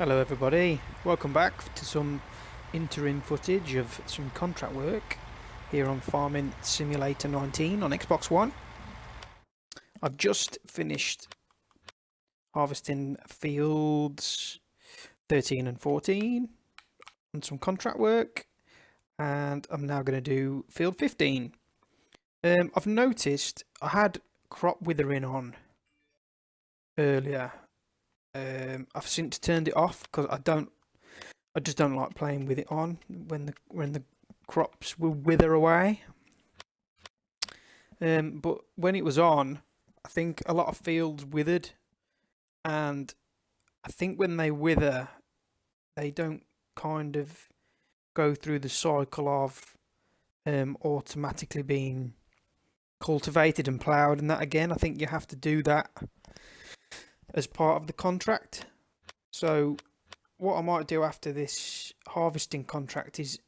Hello everybody, welcome back to some interim footage of some contract work here on Farming Simulator 19 on Xbox One. I've just finished harvesting fields 13 and 14 on some contract work, and I'm now going to do field 15. I've noticed I had crop withering on earlier. I've since turned it off because I just don't like playing with it on when the crops will wither away. But when it was on, I think a lot of fields withered, and I think when they wither, they don't kind of go through the cycle of automatically being cultivated and ploughed and that again. I think you have to do that as part of the contract. So what I might do after this harvesting contract is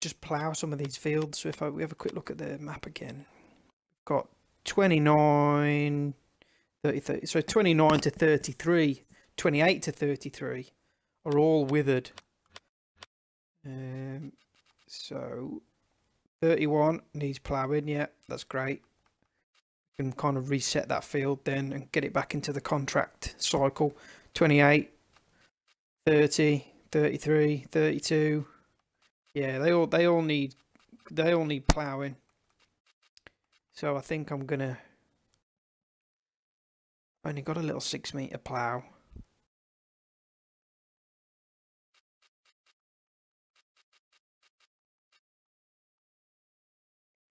just plough some of these fields. So if we have a quick look at the map again, we've got 29, 30, so 29 to 33, 28 to 33 are all withered. So 31 needs ploughing. Yeah, that's great. You can kind of reset that field then and get it back into the contract cycle. 28, 30, 33, 32. Yeah, they all need ploughing. So I think I'm gonna only got a little 6-meter plough.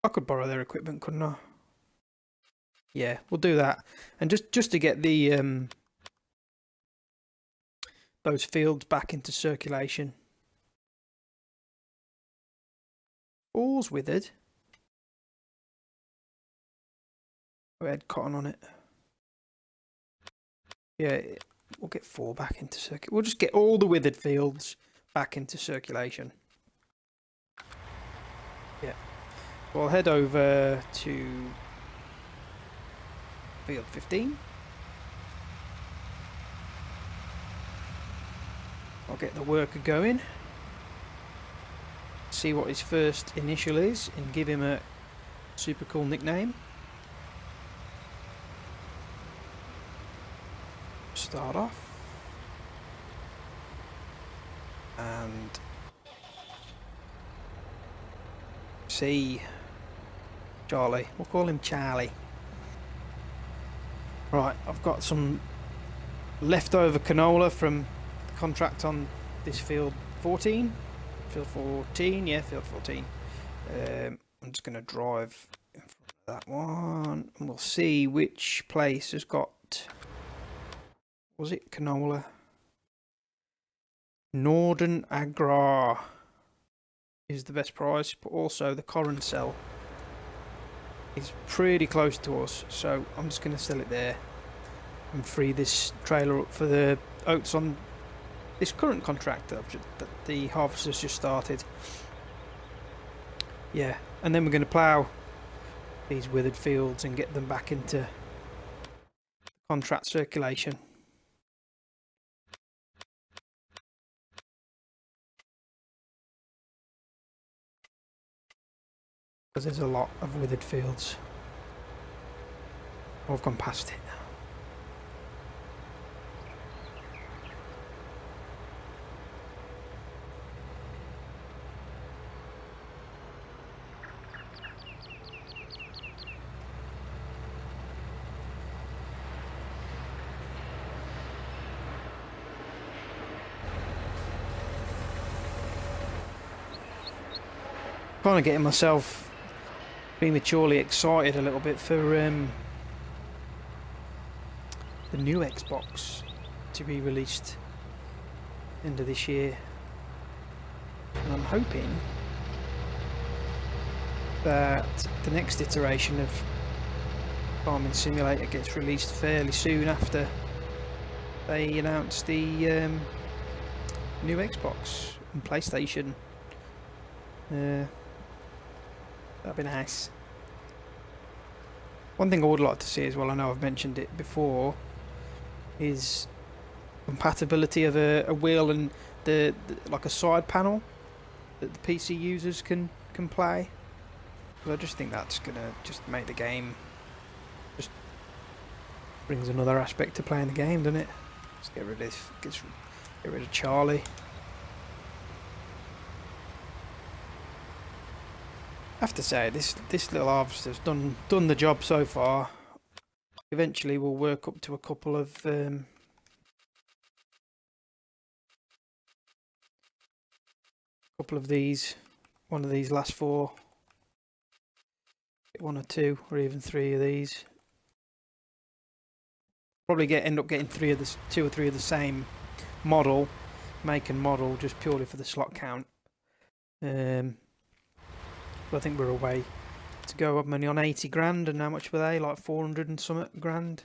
I could borrow their equipment, couldn't I? Yeah, we'll do that. And just to get the those fields back into circulation. All's withered. We had cotton on it. Yeah, we'll get 4 back into circulation. We'll just get all the withered fields back into circulation. Yeah. We'll head over to field 15. I'll get the worker going. See what his first initial is and give him a super cool nickname. Start off. And see Charlie. We'll call him Charlie. Right, I've got some leftover canola from the contract on this field 14. Field 14, yeah, field 14. I'm just going to drive in front of that one and we'll see which place has got, was it canola? Northern Agrar is the best price, but also the Coron cell is pretty close to us, so I'm just going to sell it there and free this trailer up for the oats on this current contract that the harvester's just started. Yeah, and then we're going to plough these withered fields and get them back into contract circulation. Because there's a lot of withered fields. Oh, I've gone past it. Kind of getting myself prematurely excited a little bit for the new Xbox to be released end of this year, and I'm hoping that the next iteration of Farming Simulator gets released fairly soon after they announce the new Xbox and PlayStation. That'd be nice. One thing I would like to see as well, I know I've mentioned it before, is compatibility of a wheel and the like a side panel that the PC users can play. But I just think that's gonna just make the game just brings another aspect to playing the game, doesn't it? Let's get rid of get rid of Charlie. I have to say this little harvester's done the job so far. Eventually we'll work up to a couple of these, one of these last 4, get 1 or 2 or even 3 of these. Probably end up getting 2 or 3 of the same model, make and model, just purely for the slot count. But I think we're away to go. I'm only on 80 grand, and how much were they? Like 400 and something grand.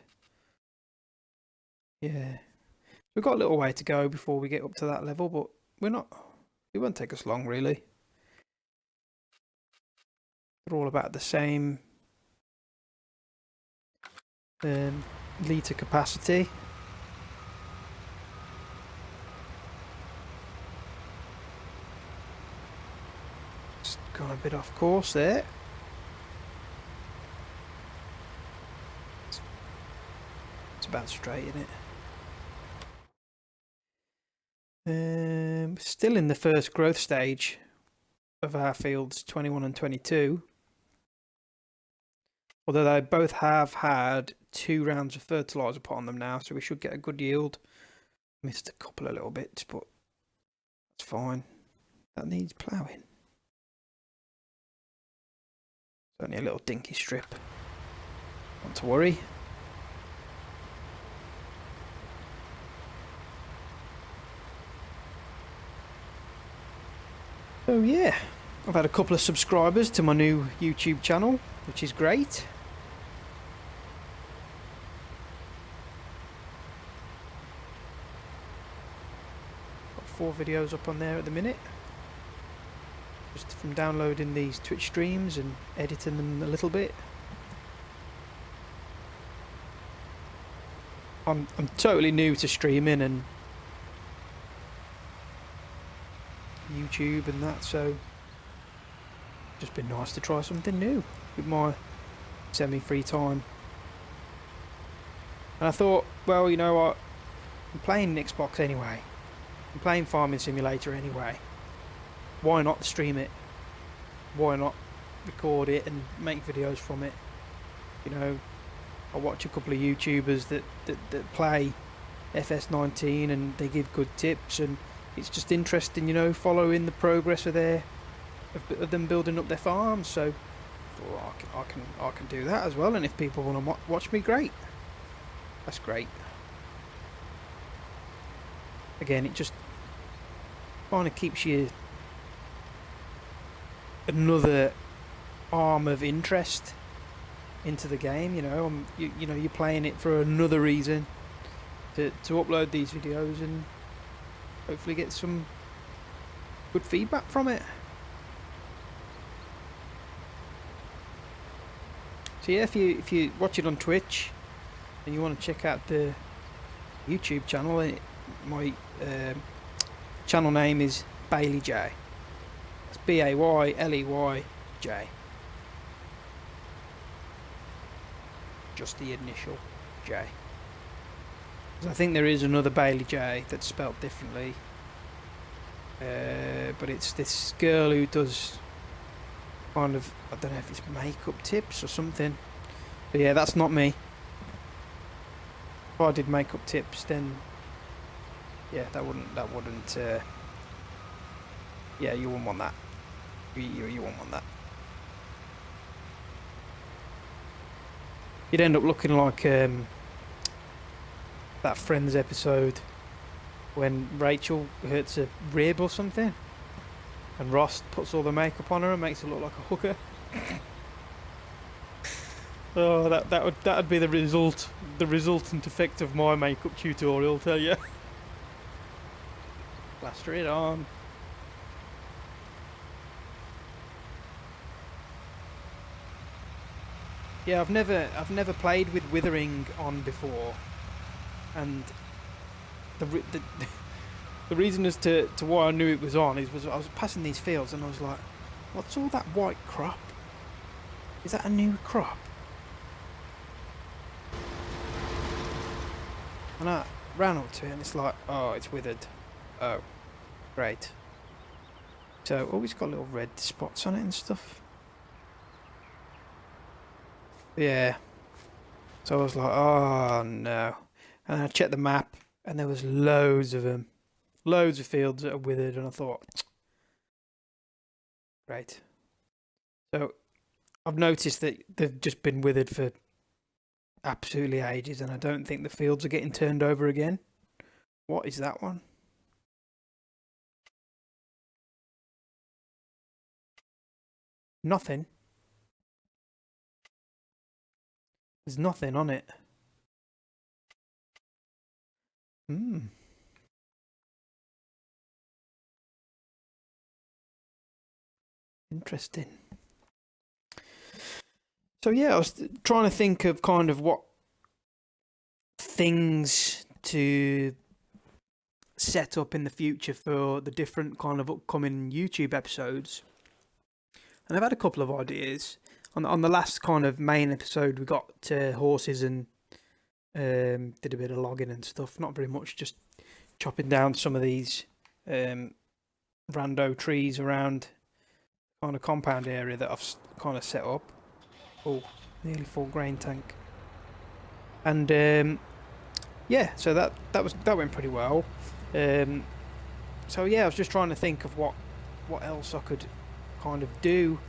Yeah, we've got a little way to go before we get up to that level, but it won't take us long, really. They're all about the same litre capacity. Just gone a bit off course there. It's about straight, isn't it? Still in the first growth stage of our fields, 21 and 22. Although they both have had 2 rounds of fertiliser put on them now, so we should get a good yield. Missed a couple of little bits, but that's fine. That needs ploughing. It's only a little dinky strip. Not to worry. So yeah, I've had a couple of subscribers to my new YouTube channel, which is great. Got 4 videos up on there at the minute, just from downloading these Twitch streams and editing them a little bit. I'm totally new to streaming and YouTube and that, so just been nice to try something new with my semi-free time. And I thought, well, you know what, I'm playing Xbox anyway, I'm playing Farming Simulator anyway, why not stream it? Why not record it and make videos from it? You know, I watch a couple of YouTubers that play FS19 and they give good tips, and it's just interesting, you know, following the progress of them building up their farms. So I thought, I can do that as well, and if people want to watch me, great. That's great. Again, it just kind of keeps you another arm of interest into the game. You know, you know, you're playing it for another reason to upload these videos and hopefully get some good feedback from it. So yeah, if you watch it on Twitch and you want to check out the YouTube channel, my channel name is BayleyJ. It's BayleyJ. Just the initial J. I think there is another BayleyJ that's spelt differently, but it's this girl who does kind of, I don't know if it's makeup tips or something, but yeah, that's not me. If I did makeup tips, then yeah, that wouldn't yeah, you wouldn't want that. You wouldn't want that. You'd end up looking like that Friends episode when Rachel hurts a rib or something, and Ross puts all the makeup on her and makes her look like a hooker. Oh, that'd be the resultant effect of my makeup tutorial, tell you. Plaster it on. Yeah, I've never played with withering on before, and the the reason as to why I knew it was on was I was passing these fields and I was like, what's all that white crop? Is that a new crop? And I ran up to it and it's like, oh, it's withered. Oh, great. So, oh, it's got little red spots on it and stuff. Yeah. So I was like, oh no. And I checked the map and there was loads of them. Loads of fields that are withered, and I thought, great. So I've noticed that they've just been withered for absolutely ages, and I don't think the fields are getting turned over again. What is that one? Nothing. There's nothing on it. Interesting. So yeah, I was trying to think of kind of what things to set up in the future for the different kind of upcoming YouTube episodes. And I've had a couple of ideas. On the last kind of main episode, we got horses and did a bit of logging and stuff. Not very much, just chopping down some of these rando trees around kind of compound area that I've kind of set up. Oh, nearly full grain tank. And yeah, so that went pretty well. So yeah, I was just trying to think of what else I could kind of do.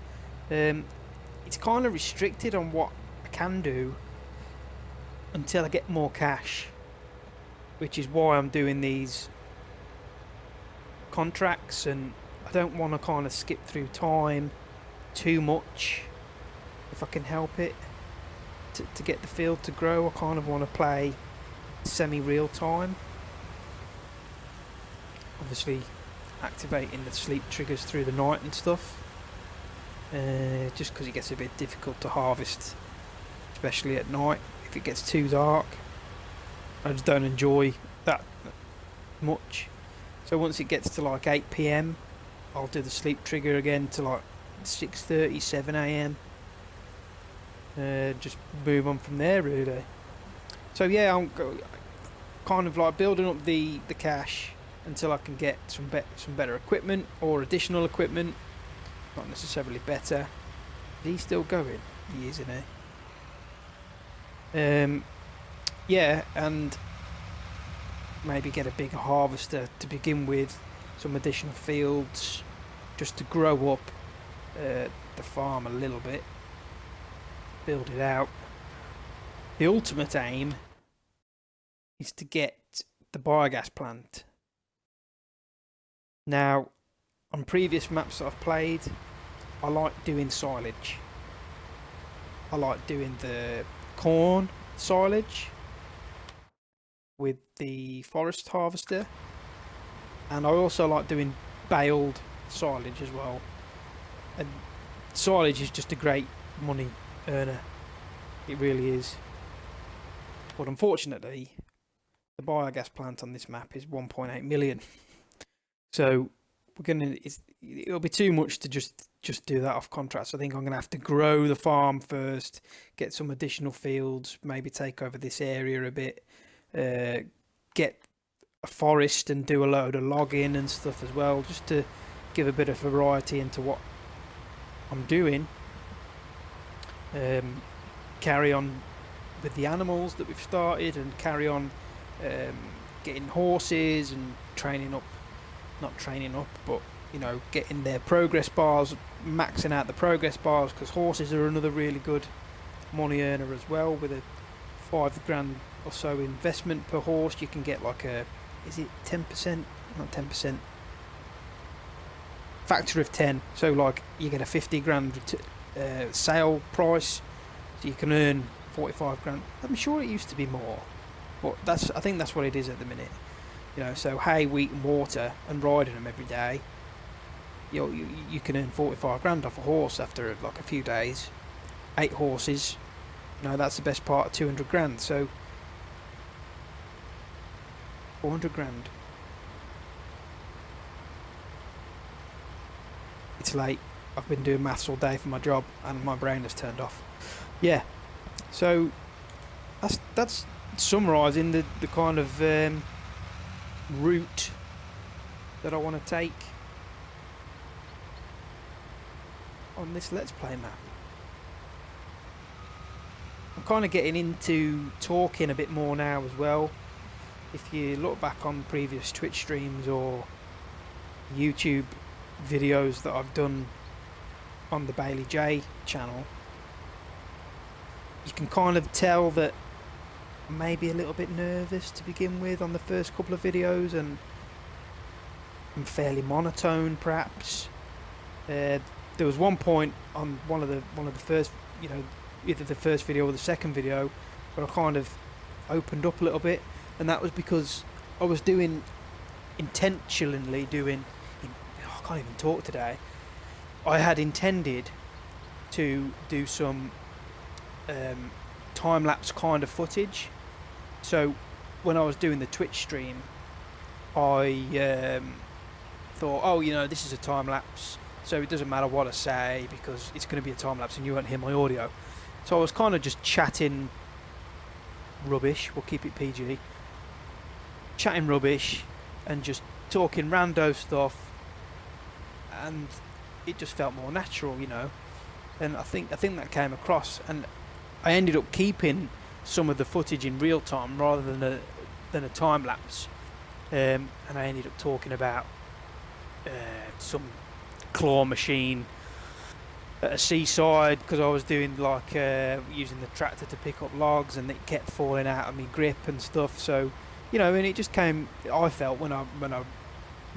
It's kind of restricted on what I can do until I get more cash, which is why I'm doing these contracts, and I don't want to kind of skip through time too much if I can help it to get the field to grow. I kind of want to play semi-real time, obviously activating the sleep triggers through the night and stuff, just because it gets a bit difficult to harvest, especially at night if it gets too dark. I just don't enjoy that much. So once it gets to like 8 PM, I'll do the sleep trigger again to like 6:30, 7 AM. Just move on from there really. So yeah, I'm kind of like building up the cash until I can get some better equipment or additional equipment. Not necessarily better. Is he still going? He is, isn't he? Yeah, and maybe get a bigger harvester to begin with, some additional fields, just to grow up the farm a little bit, build it out. The ultimate aim is to get the biogas plant. Now, on previous maps that I've played, I like doing silage. I like doing the corn silage with the forest harvester, and I also like doing baled silage as well. And silage is just a great money earner, it really is. But unfortunately, the biogas plant on this map is 1.8 million. So it'll be too much to just do that off contract. So I think I'm gonna have to grow the farm first, get some additional fields, maybe take over this area a bit, get a forest and do a load of logging and stuff as well, just to give a bit of variety into what I'm doing. Carry on with the animals that we've started, and carry on getting horses and not training up, but you know, getting their progress bars, maxing out the progress bars, because horses are another really good money earner as well. With a £5,000 or so investment per horse, you can get like is it 10%? Not 10%. Factor of 10. So like you get a £50,000 sale price, so you can earn £45,000. I'm sure it used to be more, but I think that's what it is at the minute. You know, so hay, wheat and water, and riding them every day, you can earn £45,000 off a horse after like a few days. 8 horses, you know, that's the best part of £200,000. So 400 grand. It's late. I've been doing maths all day for my job and my brain has turned off. Yeah, so that's summarising the kind of route that I want to take on this Let's Play map. I'm kind of getting into talking a bit more now as well. If you look back on previous Twitch streams or YouTube videos that I've done on the BayleyJ channel, you can kind of tell that I'm maybe a little bit nervous to begin with on the first couple of videos, and I'm fairly monotone perhaps. There was one point on one of the first, you know, either the first video or the second video, where I kind of opened up a little bit, and that was because I was intentionally doing, I can't even talk today. I had intended to do some time-lapse kind of footage. So when I was doing the Twitch stream, I thought, oh, you know, this is a time-lapse, so it doesn't matter what I say because it's going to be a time-lapse and you won't hear my audio. So I was kind of just chatting rubbish, we'll keep it PG, chatting rubbish and just talking rando stuff, and it just felt more natural, you know. And I think that came across, and I ended up keeping some of the footage in real time rather than a time lapse, and I ended up talking about some claw machine at a seaside, because I was doing like using the tractor to pick up logs, and it kept falling out of my grip and stuff. So, you know, and it just came. I felt when I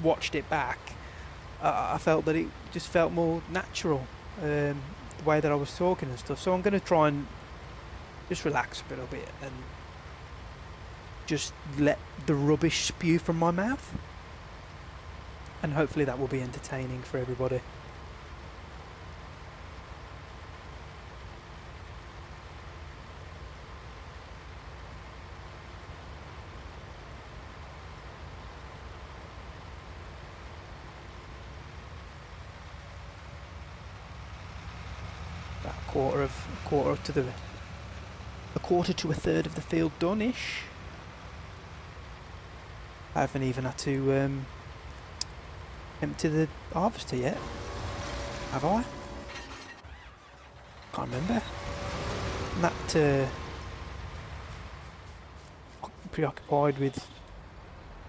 watched it back, I felt that it just felt more natural, the way that I was talking and stuff. So I'm going to try and just relax a little bit and just let the rubbish spew from my mouth, and hopefully that will be entertaining for everybody. A quarter to a third of the field done-ish. I haven't even had to empty the harvester yet, have I? Can't remember. I'm that preoccupied with...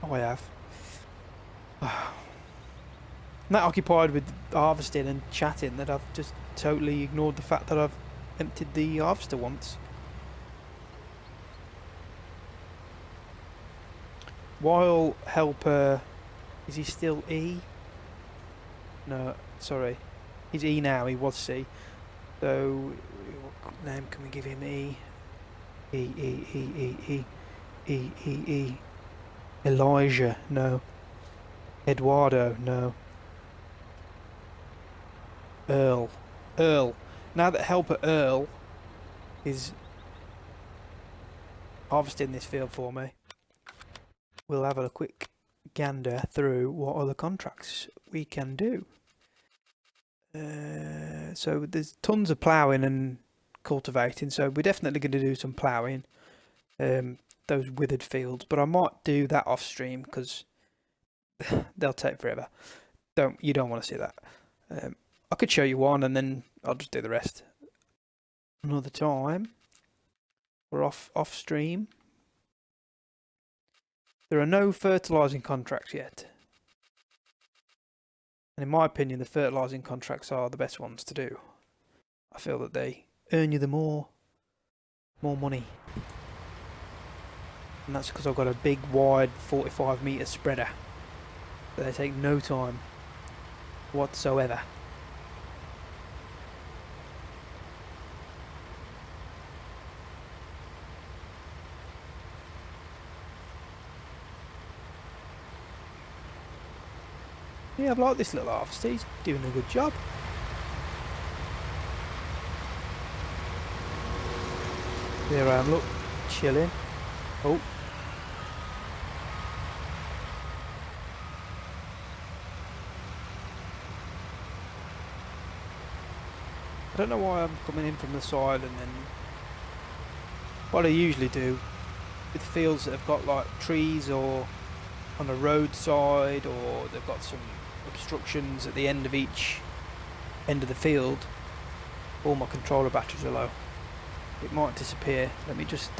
Oh, I have. I'm that occupied with harvesting and chatting that I've just totally ignored the fact that I've emptied the harvester once. While helper, is he still E? No, sorry, he's E now. He was C. So what name can we give him? E. Elijah, no. Eduardo, no. Earl. Now that helper Earl is harvesting this field for me, we'll have a quick gander through what other contracts we can do. So there's tons of ploughing and cultivating, so we're definitely going to do some ploughing, those withered fields, but I might do that off stream because they'll take forever. You don't want to see that. I could show you one and then I'll just do the rest another time. We're off stream. There are no fertilising contracts yet. And in my opinion, the fertilising contracts are the best ones to do. I feel that they earn you the more money. And that's because I've got a big, wide, 45-metre spreader. So they take no time whatsoever. Yeah, I've liked this little harvester. He's doing a good job. There I am, look, chilling. Oh. I don't know why I'm coming in from the side, and then what I usually do with fields that have got like trees or on a roadside, or they've got some obstructions at the end of each end of the field, all my controller batteries are low. It might disappear. Let me just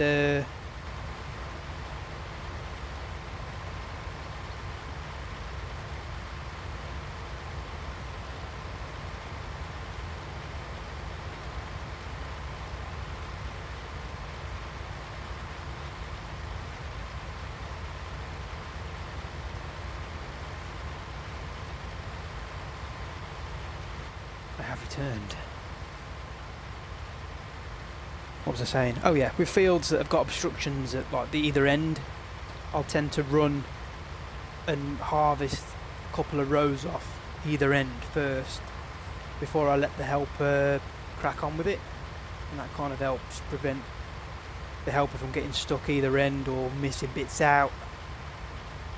I have returned. What was I saying? Oh yeah, with fields that have got obstructions at like the either end, I'll tend to run and harvest a couple of rows off either end first before I let the helper crack on with it, and that kind of helps prevent the helper from getting stuck either end or missing bits out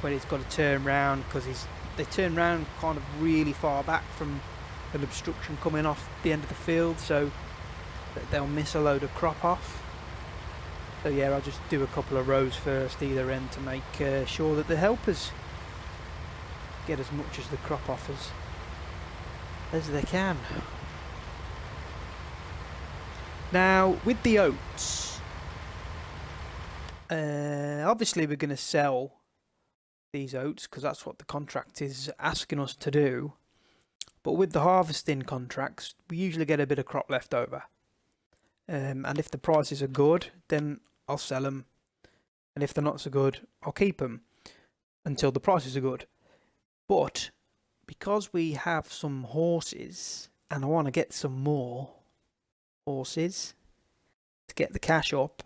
when it's got to turn round, because they turn round kind of really far back from an obstruction coming off the end of the field, so that they'll miss a load of crop off. So yeah, I'll just do a couple of rows first either end to make sure that the helpers get as much as the crop off as they can. Now with the oats, obviously we're going to sell these oats because that's what the contract is asking us to do, but with the harvesting contracts we usually get a bit of crop left over, and if the prices are good then I'll sell them, and if they're not so good I'll keep them until the prices are good. But because we have some horses and I want to get some more horses to get the cash up,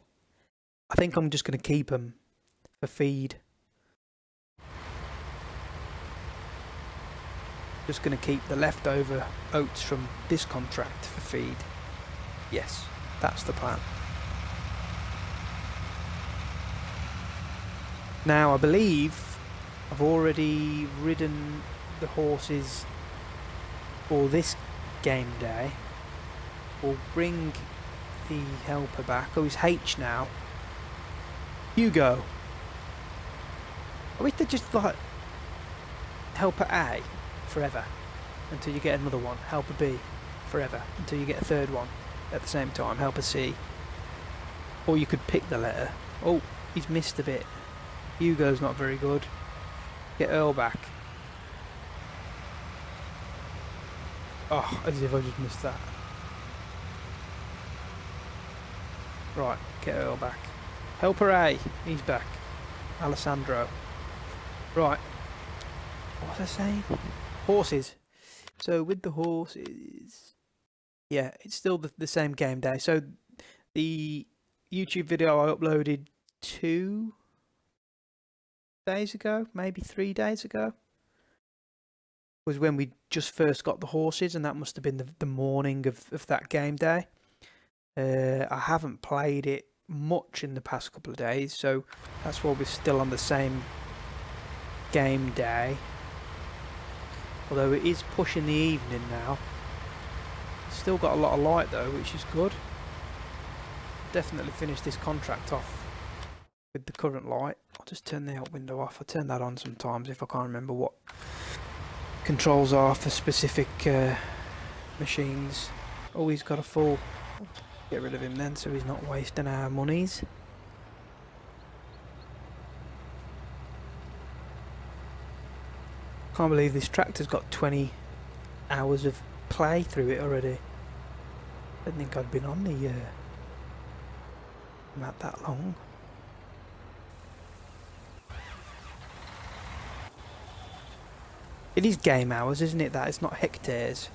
I think I'm just going to keep them for feed. Just going to keep the leftover oats from this contract for feed. Yes, that's the plan. Now I believe I've already ridden the horses for this game day. We'll bring the helper back. Oh, he's H now. Hugo. I wish they'd just like helper A forever until you get another one. Helper B forever until you get a third one at the same time. Helper C. Or you could pick the letter. Oh, he's missed a bit. Hugo's not very good. Get Earl back. Oh, as if I just missed that. Right, get Earl back. Helper A, he's back. Alessandro. Right. What was I saying? Horses. So with the horses, yeah, it's still the same game day. So the YouTube video I uploaded 2 days ago, maybe 3 days ago, was when we just first got the horses, and that must have been the morning of that game day. I haven't played it much in the past couple of days, so that's why we're still on the same game day. Although it is pushing the evening now. Still got a lot of light though, which is good. Definitely finish this contract off with the current light. I'll just turn the help window off. I turn that on sometimes if I can't remember what controls are for specific machines. Oh, he's got a full. Get rid of him then so he's not wasting our monies. Can't believe this tractor's got 20 hours of play through it already. I didn't think I'd been on the map that long. It is game hours, isn't it? That it's not hectares.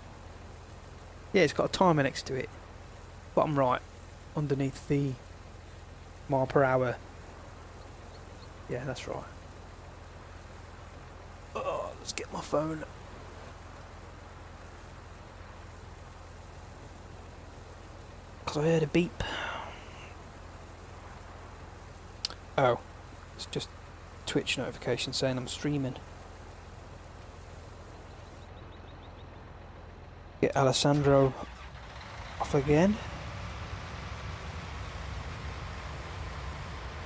Yeah, it's got a timer next to it. Bottom right, underneath the mile per hour. Yeah, that's right. Oh, let's get my phone. Because I heard a beep. Oh, it's just Twitch notification saying I'm streaming. Get Alessandro off again.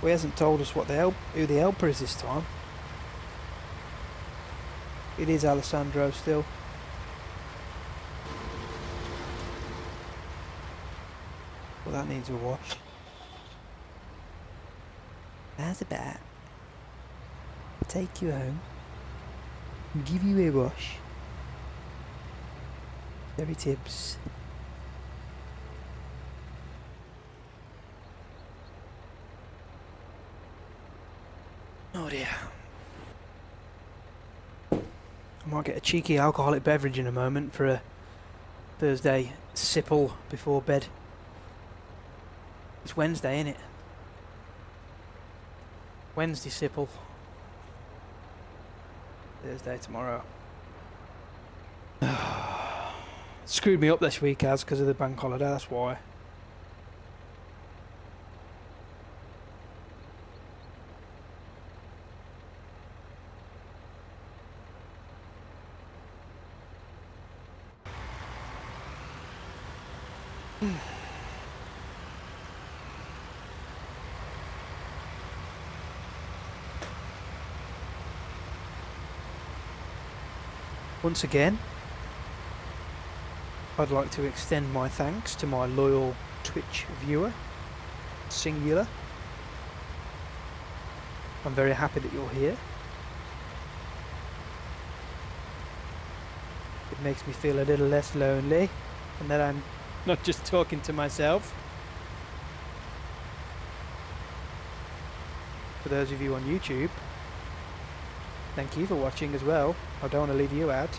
Well, he hasn't told us what who the helper is this time. It is Alessandro still. Well, that needs a wash. How's about take you home and give you a wash? Very tips. Oh dear. I might get a cheeky alcoholic beverage in a moment for a Thursday sipple before bed. It's Wednesday, isn't it? Wednesday sipple. Thursday tomorrow. Screwed me up this week as because of the bank holiday, that's why. Once again, I'd like to extend my thanks to my loyal Twitch viewer, singular. I'm very happy that you're here. It makes me feel a little less lonely, and that I'm not just talking to myself. For those of you on YouTube, thank you for watching as well. I don't want to leave you out.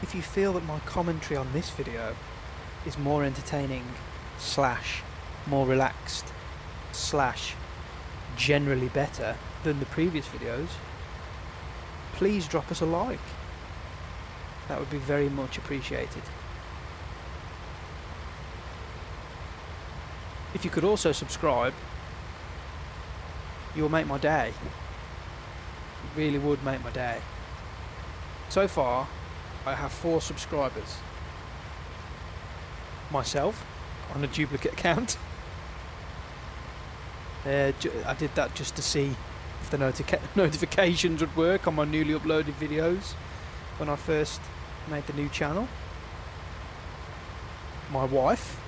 If you feel that my commentary on this video is more entertaining / more relaxed / generally better than the previous videos, please drop us a like. That would be very much appreciated. If you could also subscribe, you'll make my day. It really would make my day. So far, I have 4 subscribers. Myself, on a duplicate account. I did that just to see if the notifications would work on my newly uploaded videos when I first made the new channel. My wife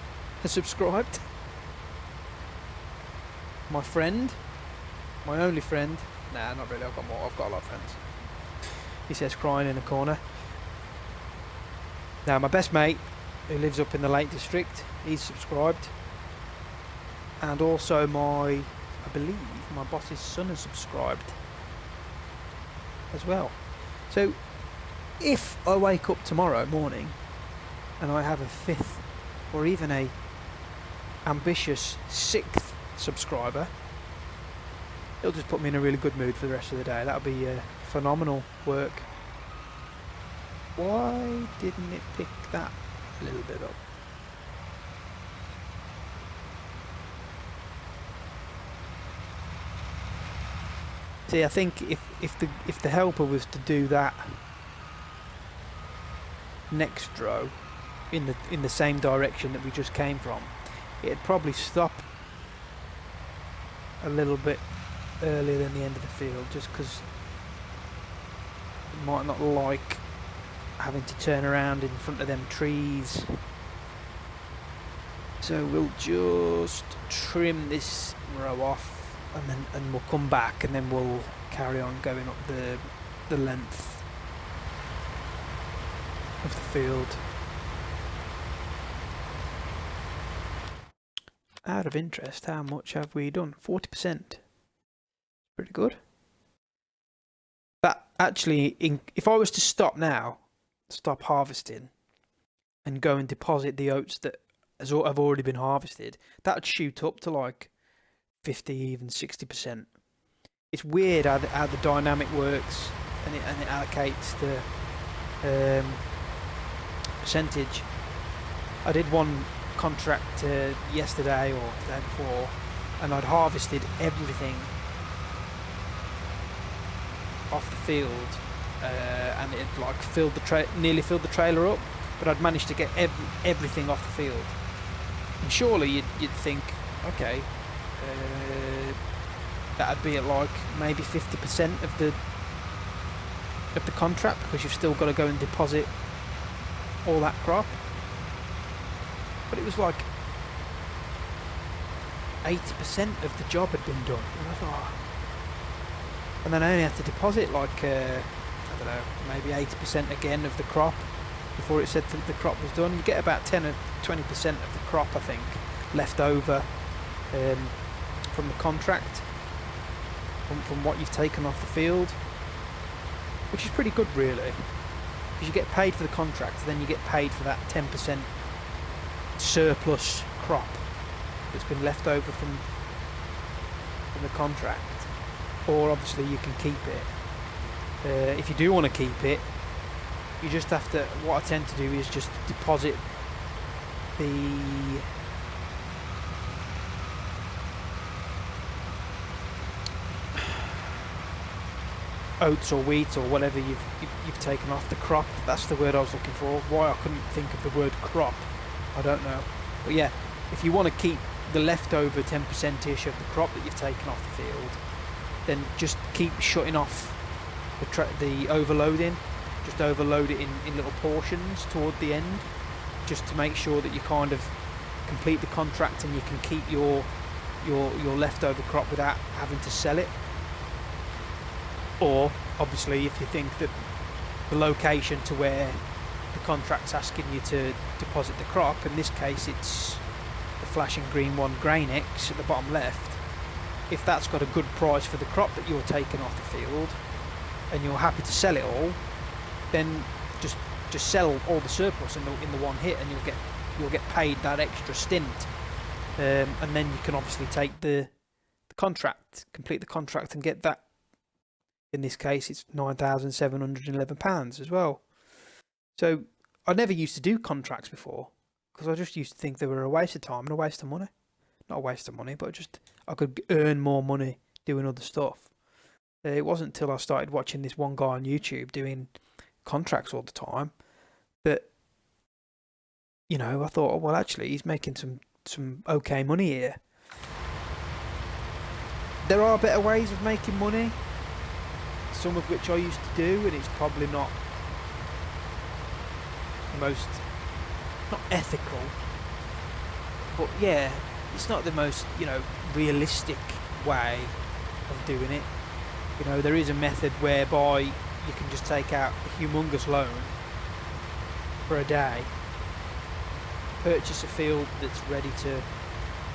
has subscribed. My friend, my only friend, nah, not really, I've got a lot of friends. He says crying in the corner. Now my best mate, who lives up in the Lake District, he's subscribed. And also I believe my boss's son has subscribed as well. So if I wake up tomorrow morning and I have a 5th or even a ambitious 6th subscriber, it'll just put me in a really good mood for the rest of the day. That'll be phenomenal work. Why didn't it pick that a little bit up? See, I think if the helper was to do that next row in the same direction that we just came from, it'd probably stop a little bit earlier than the end of the field, just because it might not like having to turn around in front of them trees. So we'll just trim this row off, and we'll come back, and then we'll carry on going up the length of the field. Out of interest, how much have we done? 40%. Pretty good. That actually, if I was to stop now, stop harvesting, and go and deposit the oats that have already been harvested, that would shoot up to like 50, even 60%. It's weird how the dynamic works, and it allocates the percentage. I did one contract yesterday or the day before, and I'd harvested everything off the field, and it like nearly filled the trailer up, but I'd managed to get everything off the field. And surely you'd think, okay, that'd be at like maybe 50% of the contract, because you've still got to go and deposit all that crop. But it was like 80% of the job had been done, and I thought, and then I only had to deposit like I don't know, maybe 80% again of the crop before it said that the crop was done. You get about 10 or 20% of the crop, I think, left over from the contract, from what you've taken off the field, which is pretty good really, because you get paid for the contract, then you get paid for that 10% surplus crop that's been left over from the contract. Or obviously you can keep it. If you do want to keep it, you just have to, what I tend to do is just deposit the oats or wheat or whatever you've taken off the crop. That's the word I was looking for. Why I couldn't think of the word crop, I don't know. But yeah, if you want to keep the leftover 10%ish of the crop that you've taken off the field, then just keep shutting off the overloading. Just overload it in little portions toward the end, just to make sure that you kind of complete the contract and you can keep your leftover crop without having to sell it. Or obviously if you think that the location to where the contract's asking you to deposit the crop, in this case it's the flashing green one, Grain X at the bottom left, if that's got a good price for the crop that you're taking off the field and you're happy to sell it all, then just sell all the surplus in the one hit, and you'll get paid that extra stint, and then you can obviously take the contract, complete the contract, and get that. In this case, it's £9,711 as well. So I never used to do contracts before, because I just used to think they were a waste of time and a waste of money. Not a waste of money, but just I could earn more money doing other stuff. It wasn't until I started watching this one guy on YouTube doing contracts all the time that, you know, I thought, oh, well, actually he's making some okay money here. There are better ways of making money, some of which I used to do, and it's probably not the most, not ethical, but yeah, it's not the most, you know, realistic way of doing it. You know, there is a method whereby you can just take out a humongous loan for a day, purchase a field that's ready to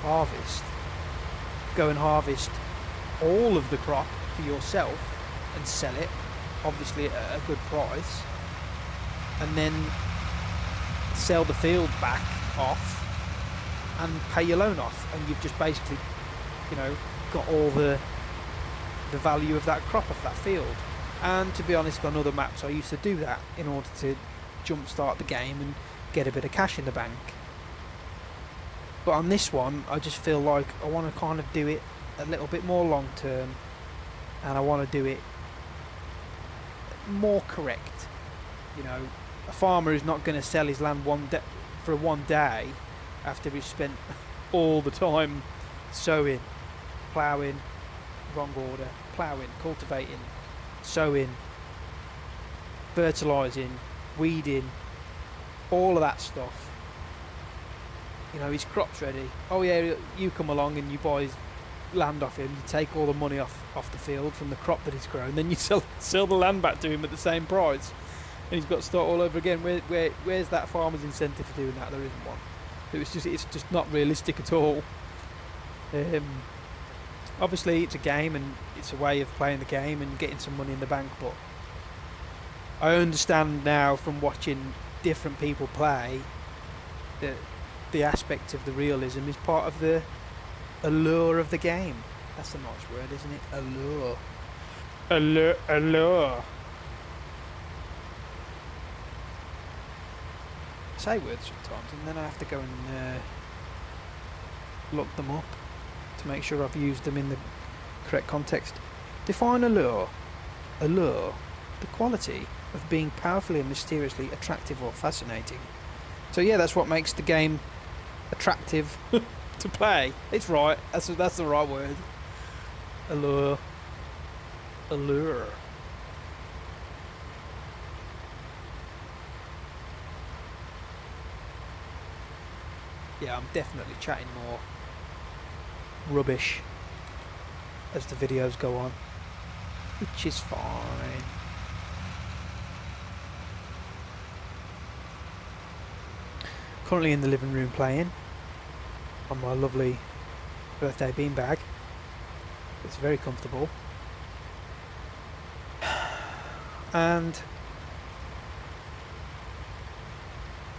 harvest, go and harvest all of the crop for yourself and sell it, obviously at a good price, and then sell the field back off and pay your loan off, and you've just basically, you know, got all the value of that crop off that field. And to be honest, on other maps I used to do that in order to jumpstart the game and get a bit of cash in the bank. But on this one, I just feel like I want to kind of do it a little bit more long term, and I want to do it more correct. You know, a farmer is not going to sell his land for one day after he's spent all the time sowing, ploughing, wrong order, ploughing, cultivating, sowing, fertilising, weeding, all of that stuff. You know, his crop's ready. Oh yeah, you come along and you buy his land off him, you take all the money off the field from the crop that he's grown, then you sell the land back to him at the same price, and he's got to start all over again. Where's that farmer's incentive for doing that? There isn't one. It's just not realistic at all. Obviously it's a game and it's a way of playing the game and getting some money in the bank, but I understand now from watching different people play that the aspect of the realism is part of the allure of the game. That's a nice word, isn't it? Allure. Allure. I say words sometimes and then I have to go and look them up to make sure I've used them in the correct context. Define allure. allure, the quality of being powerfully and mysteriously attractive or fascinating. So yeah, that's what makes the game attractive to play. It's right. That's the right word. Allure. Allure. Yeah, I'm definitely chatting more rubbish as the videos go on, which is fine. Currently in the living room playing on my lovely birthday beanbag. It's very comfortable. And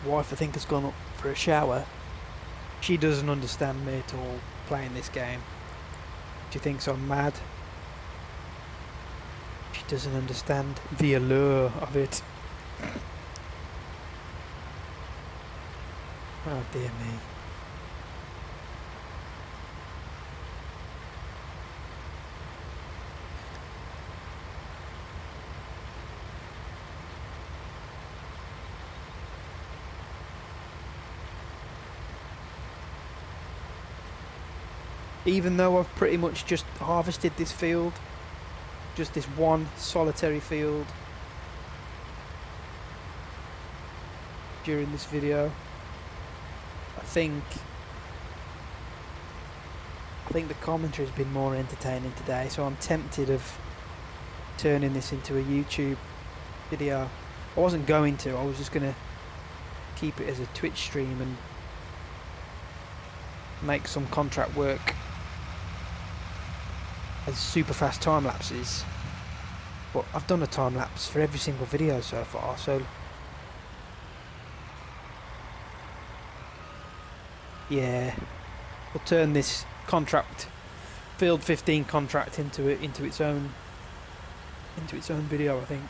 wife, I think, has gone up for a shower. She doesn't understand me at all playing this game. She thinks I'm mad. She doesn't understand the allure of it. Oh dear me. Even though I've pretty much just harvested this field, just this one solitary field during this video, I think the commentary has been more entertaining today, so I'm tempted of turning this into a YouTube video. I wasn't going to, I was just going to keep it as a Twitch stream and make some contract work as super fast time lapses, but I've done a time lapse for every single video so far, so yeah, we'll turn this contract, Field 15 contract, into its own video, I think.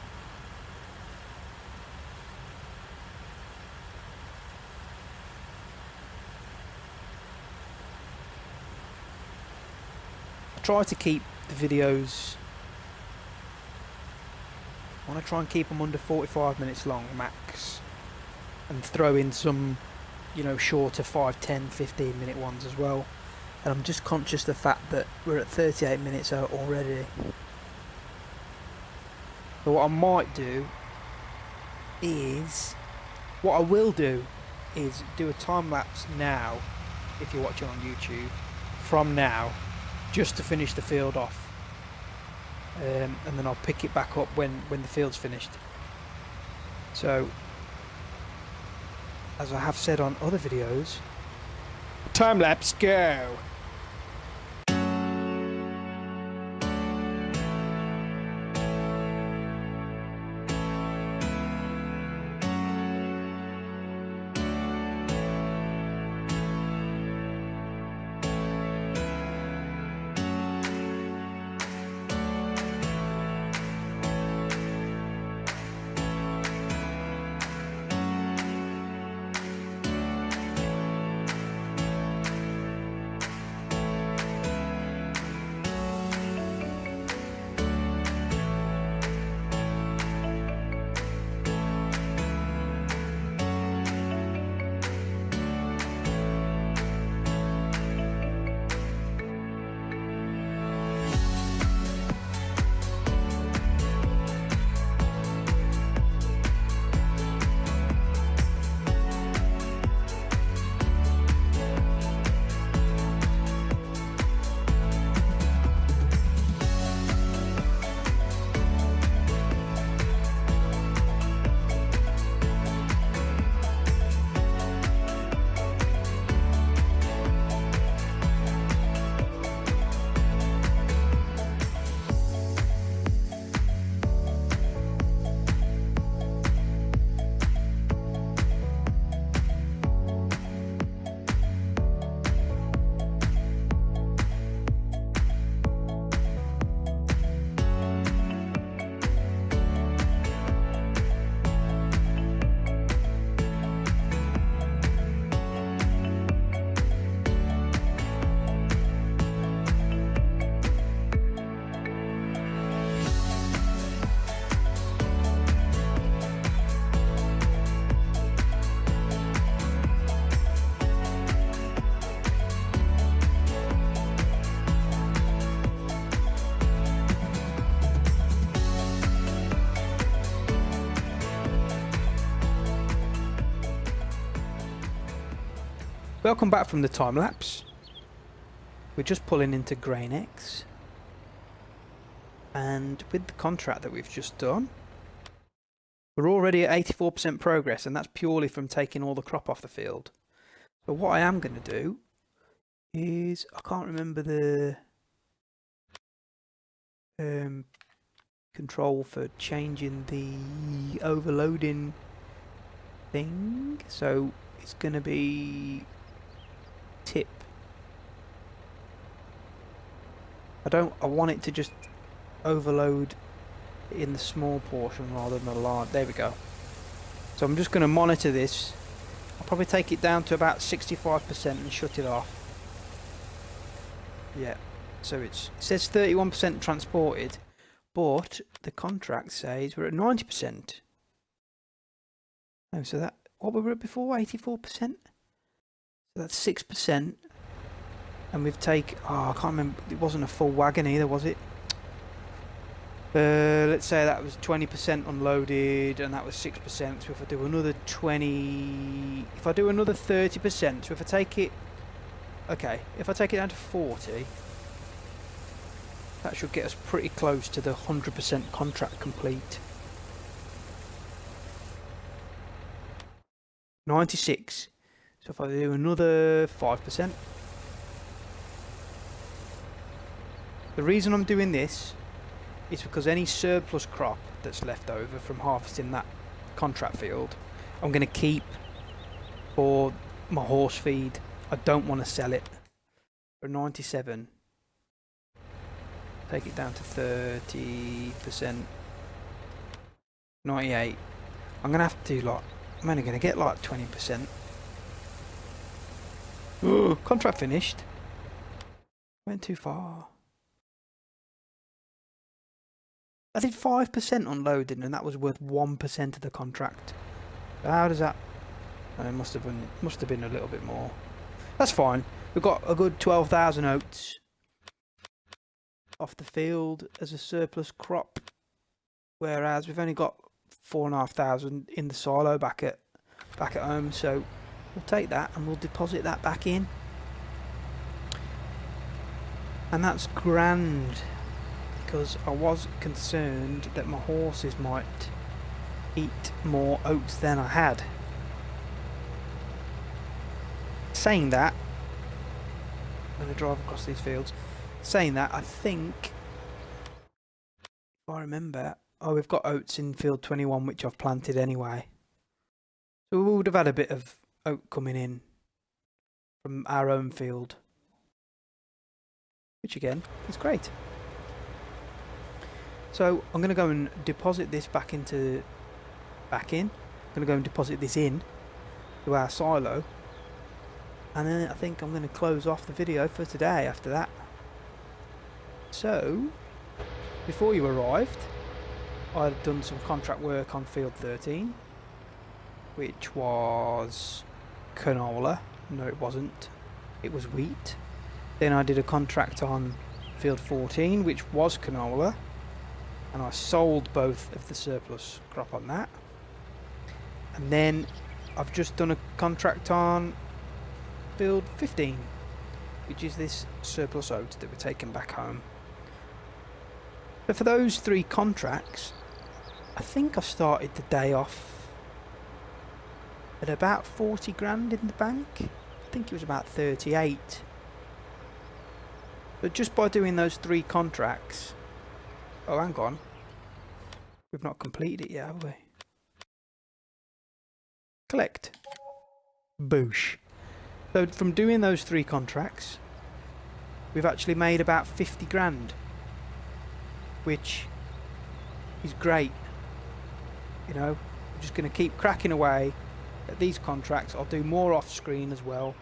Try to keep the videos, I want to try and keep them under 45 minutes long max, and throw in some, you know, shorter 5, 10, 15 minute ones as well. And I'm just conscious of the fact that we're at 38 minutes out already. But what I might do is, what I will do is do a time lapse now, if you're watching on YouTube, from now, just to finish the field off, and then I'll pick it back up when the field's finished. So, as I have said on other videos, time lapse go! Welcome back from the time lapse. We're just pulling into Grain X, and with the contract that we've just done, we're already at 84% progress, and that's purely from taking all the crop off the field. But what I am going to do is, I can't remember the control for changing the overloading thing, so it's going to be tip. I want it to just overload in the small portion rather than the large. There we go. So I'm just going to monitor this. I'll probably take it down to about 65% and shut it off. Yeah, so it says 31% transported, but the contract says we're at 90%. Oh, so that, what were we at before? 84%? So that's 6%. And we've taken, oh, I can't remember, it wasn't a full wagon either, was it? Let's say that was 20% unloaded, and that was 6%. So if I do another 20, if I do another 30%, so if I take it, okay, if I take it down to 40, that should get us pretty close to the 100% contract complete. 96. So if I do another 5%. The reason I'm doing this is because any surplus crop that's left over from harvesting that contract field, I'm going to keep for my horse feed. I don't want to sell it. For 97, take it down to 30%. 98. I'm going to have to do like, I'm only going to get like 20%. Ooh, contract finished. Went too far. I did 5% unloading, and that was worth 1% of the contract. How does that? It must have been a little bit more. That's fine. We've got a good 12,000 oats off the field as a surplus crop, whereas we've only got 4,500 in the silo back at home. So we'll take that and we'll deposit that back in, and that's grand. Because I was concerned that my horses might eat more oats than I had. Saying that, I'm going to drive across these fields. Saying that, I think, if I remember, oh, we've got oats in field 21, which I've planted anyway. So we would have had a bit of oat coming in from our own field, which again is great. So I'm going to go and deposit this back in. I'm going to go and deposit this in to our silo, and then I think I'm going to close off the video for today after that. So before you arrived, I'd done some contract work on field 13, which was canola. No, it wasn't. It was wheat. Then I did a contract on field 14, which was canola, and I sold both of the surplus crop on that. And then I've just done a contract on field 15, which is this surplus oat that we're taking back home. But for those 3 contracts, I think I started the day off at about 40 grand in the bank. I think it was about 38. But just by doing those 3 contracts, oh, hang on. We've not completed it yet, have we? Collect. Boosh. So from doing those 3 contracts, we've actually made about 50 grand, which is great. You know, we're just going to keep cracking away at these contracts. I'll do more off screen as well.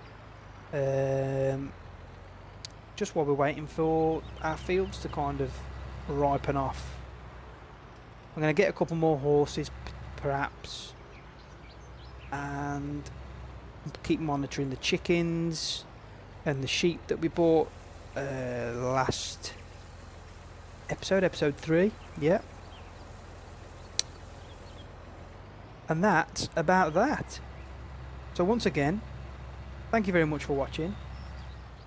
Just while we're waiting for our fields to kind of ripen off. I'm going to get a couple more horses perhaps, and keep monitoring the chickens and the sheep that we bought last episode 3, yeah. And that's about that. So once again, thank you very much for watching.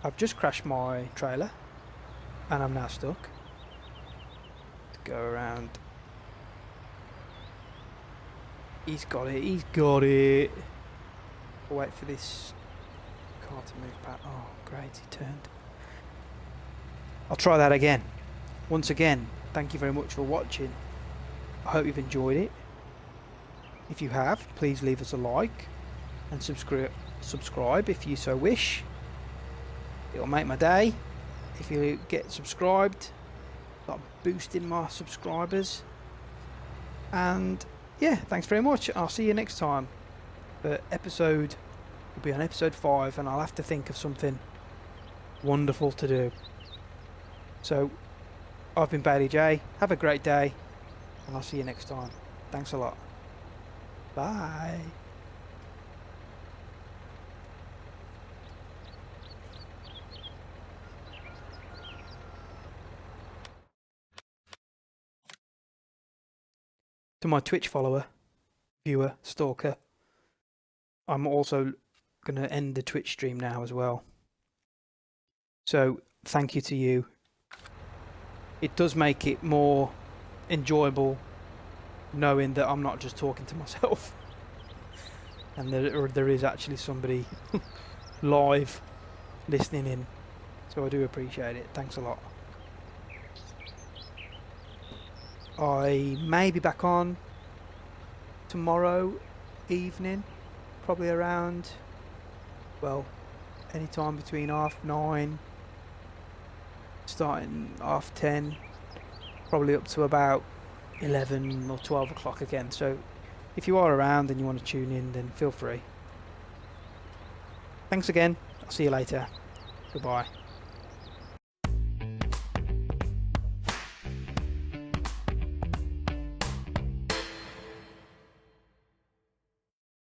I've just crashed my trailer and I'm now stuck. To go around. He's got it, he's got it. I'll wait for this car to move back. Oh, great, he turned. I'll try that again. Once again, thank you very much for watching. I hope you've enjoyed it. If you have, please leave us a like and subscribe if you so wish. It'll make my day if you get subscribed. Start boosting my subscribers. And yeah, thanks very much. I'll see you next time. The episode will be on episode 5 and I'll have to think of something wonderful to do. So I've been BayleyJ. Have a great day and I'll see you next time. Thanks a lot. Bye. To my Twitch follower, viewer, stalker, I'm also going to end the Twitch stream now as well. So thank you to you. It does make it more enjoyable knowing that I'm not just talking to myself and there is actually somebody live listening in. So I do appreciate it. Thanks a lot. I may be back on tomorrow evening, probably around, well, any time between 9:30, starting 10:30, probably up to about 11 or 12 o'clock again. So if you are around and you want to tune in, then feel free. Thanks again. I'll see you later. Goodbye.